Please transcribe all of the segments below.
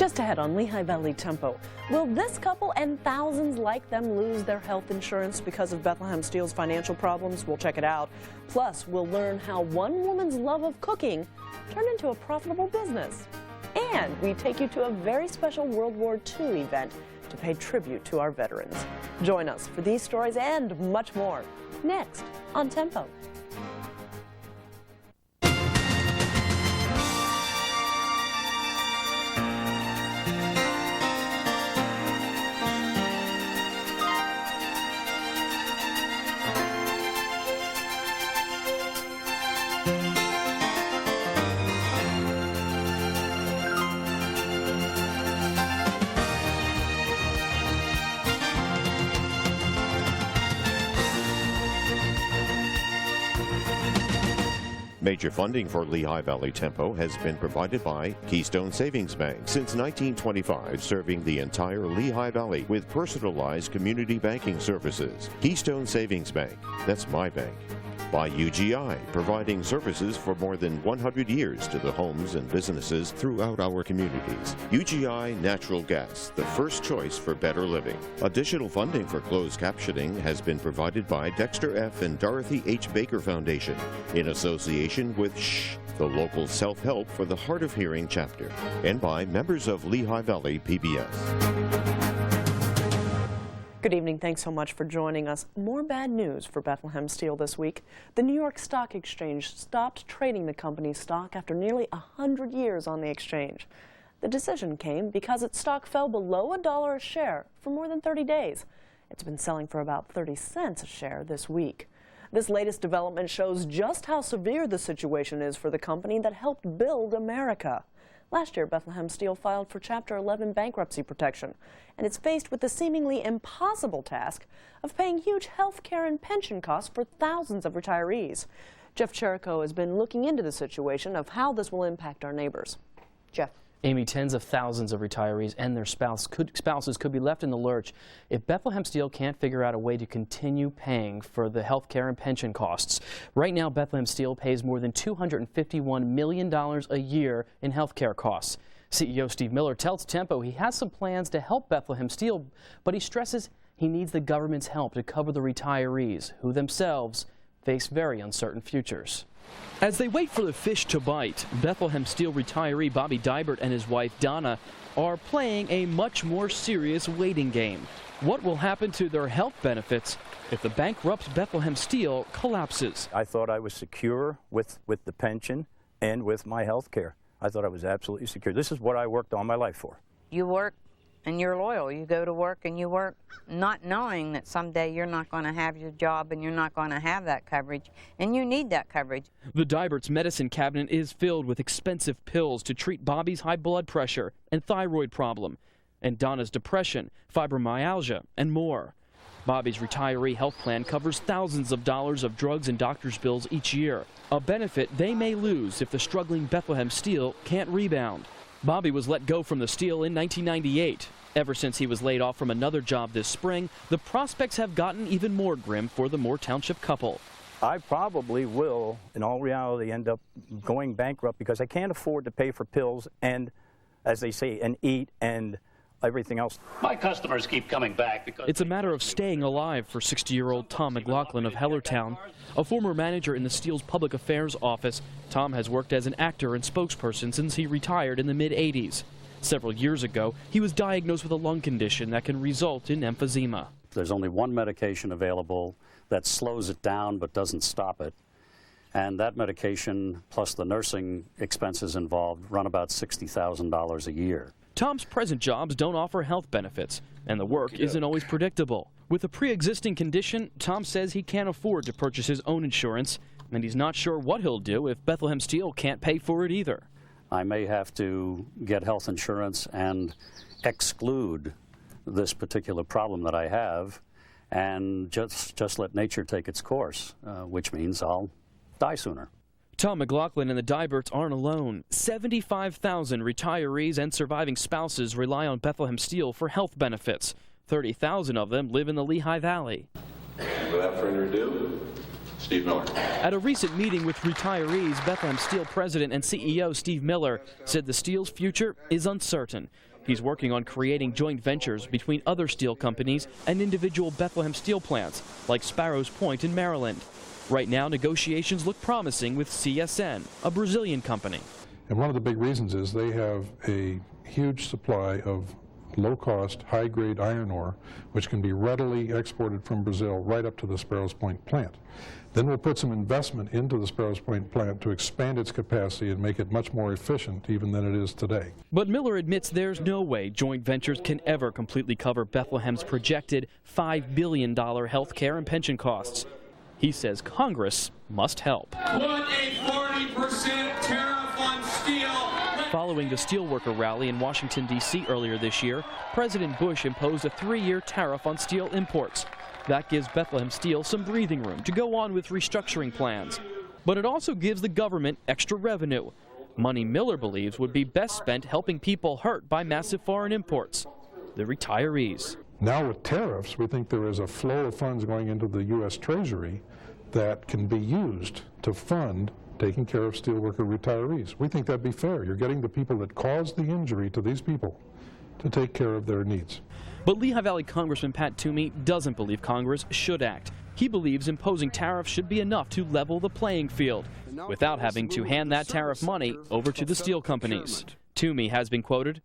Just ahead on Lehigh Valley Tempo, will this couple and thousands like them lose their health insurance because of Bethlehem Steel's financial problems? We'll check it out. Plus, we'll learn how one woman's love of cooking turned into a profitable business. And we take you to a very special World War II event to pay tribute to our veterans. Join us for these stories and much more next on Tempo. Major funding for Lehigh Valley Tempo has been provided by Keystone Savings Bank since 1925, serving the entire Lehigh Valley with personalized community banking services. Keystone Savings Bank, that's my bank. By UGI, providing services for more than 100 years to the homes and businesses throughout our communities. UGI Natural Gas, the first choice for better living. Additional funding for closed captioning has been provided by Dexter F. and Dorothy H. Baker Foundation in association with SH, the local self-help for the Hard of Hearing chapter, and by members of Lehigh Valley PBS. Good evening. Thanks so much for joining us. More bad news for Bethlehem Steel this week. The New York Stock Exchange stopped trading the company's stock after nearly 100 years on the exchange. The decision came because its stock fell below $1 a share for more than 30 days. It's been selling for about 30 cents a share this week. This latest development shows just how severe the situation is for the company that helped build America. Last year, Bethlehem Steel filed for Chapter 11 bankruptcy protection, and it's faced with the seemingly impossible task of paying huge health care and pension costs for thousands of retirees. Jeff Cherico has been looking into the situation of how this will impact our neighbors. Jeff. Amy, tens of thousands of retirees and their spouses could be left in the lurch if Bethlehem Steel can't figure out a way to continue paying for the health care and pension costs. Right now, Bethlehem Steel pays more than $251 million a year in health care costs. CEO Steve Miller tells Tempo he has some plans to help Bethlehem Steel, but he stresses he needs the government's help to cover the retirees, who themselves face very uncertain futures. As they wait for the fish to bite, Bethlehem Steel retiree Bobby Dibert and his wife Donna are playing a much more serious waiting game. What will happen to their health benefits if the bankrupt Bethlehem Steel collapses? I thought I was secure with the pension and with my health care. I thought I was absolutely secure. This is what I worked all my life for. You work and you're loyal. You go to work and you work not knowing that someday you're not going to have your job and you're not going to have that coverage, and you need that coverage. The Dibert's medicine cabinet is filled with expensive pills to treat Bobby's high blood pressure and thyroid problem, and Donna's depression, fibromyalgia, and more. Bobby's retiree health plan covers thousands of dollars of drugs and doctor's bills each year, a benefit they may lose if the struggling Bethlehem Steel can't rebound. Bobby was let go from the Steel in 1998. Ever since he was laid off from another job this spring, the prospects have gotten even more grim for the Moore Township couple. I probably will, in all reality, end up going bankrupt because I can't afford to pay for pills and, as they say, and eat and everything else. My customers keep coming back because it's a matter of staying alive for 60-year-old Tom McLaughlin of Hellertown. A former manager in the Steel's public affairs office, Tom has worked as an actor and spokesperson since he retired in the mid-'80s. Several years ago, he was diagnosed with a lung condition that can result in emphysema. There's only one medication available that slows it down but doesn't stop it. And that medication, plus the nursing expenses involved, run about $60,000 a year. Tom's present jobs don't offer health benefits, and the work isn't always predictable. With a pre-existing condition, Tom says he can't afford to purchase his own insurance, and he's not sure what he'll do if Bethlehem Steel can't pay for it either. I may have to get health insurance and exclude this particular problem that I have and just let nature take its course, which means I'll die sooner. Tom McLaughlin and the Diberts aren't alone. 75,000 retirees and surviving spouses rely on Bethlehem Steel for health benefits. 30,000 of them live in the Lehigh Valley. And without further ado, Steve Miller. At a recent meeting with retirees, Bethlehem Steel President and CEO Steve Miller said the Steel's future is uncertain. He's working on creating joint ventures between other steel companies and individual Bethlehem Steel plants, like Sparrows Point in Maryland. Right now, negotiations look promising with CSN, a Brazilian company. And one of the big reasons is they have a huge supply of low-cost, high-grade iron ore, which can be readily exported from Brazil right up to the Sparrows Point plant. Then we'll put some investment into the Sparrows Point plant to expand its capacity and make it much more efficient even than it is today. But Miller admits there's no way joint ventures can ever completely cover Bethlehem's projected $5 billion health care and pension costs. He says Congress must help. Put a 40% tariff on steel. Following the steelworker rally in Washington, D.C. earlier this year, President Bush imposed a 3-year tariff on steel imports. That gives Bethlehem Steel some breathing room to go on with restructuring plans. But it also gives the government extra revenue, money Miller believes would be best spent helping people hurt by massive foreign imports, the retirees. Now with tariffs, we think there is a flow of funds going into the U.S. Treasury that can be used to fund taking care of steelworker retirees. We think that'd be fair. You're getting the people that caused the injury to these people to take care of their needs. But Lehigh Valley Congressman Pat Toomey doesn't believe Congress should act. He believes imposing tariffs should be enough to level the playing field without having to hand that tariff money over to the steel companies. Toomey has been quoted,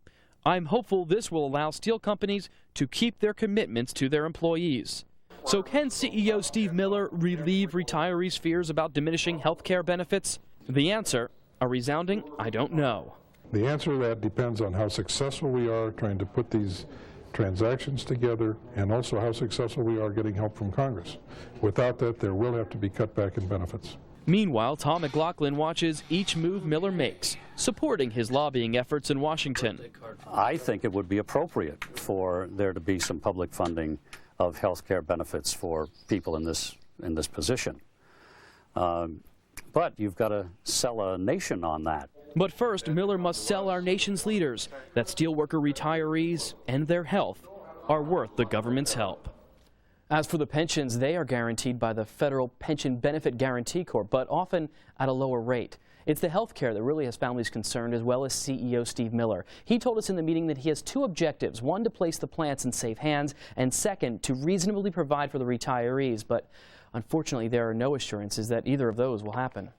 "I'm hopeful this will allow steel companies to keep their commitments to their employees." So can CEO Steve Miller relieve retirees' fears about diminishing health care benefits? The answer, a resounding I don't know. The answer to that depends on how successful we are trying to put these transactions together and also how successful we are getting help from Congress. Without that, there will have to be cut back in benefits. Meanwhile, Tom McLaughlin watches each move Miller makes, supporting his lobbying efforts in Washington. I think it would be appropriate for there to be some public funding of health care benefits for people in this position. But you've got to sell a nation on that. But first, Miller must sell our nation's leaders that steelworker retirees and their health are worth the government's help. As for the pensions, they are guaranteed by the Federal Pension Benefit Guarantee Corps, but often at a lower rate. It's the health care that really has families concerned, as well as CEO Steve Miller. He told us in the meeting that he has 2 objectives: one, to place the plants in safe hands, and second, to reasonably provide for the retirees. But unfortunately, there are no assurances that either of those will happen.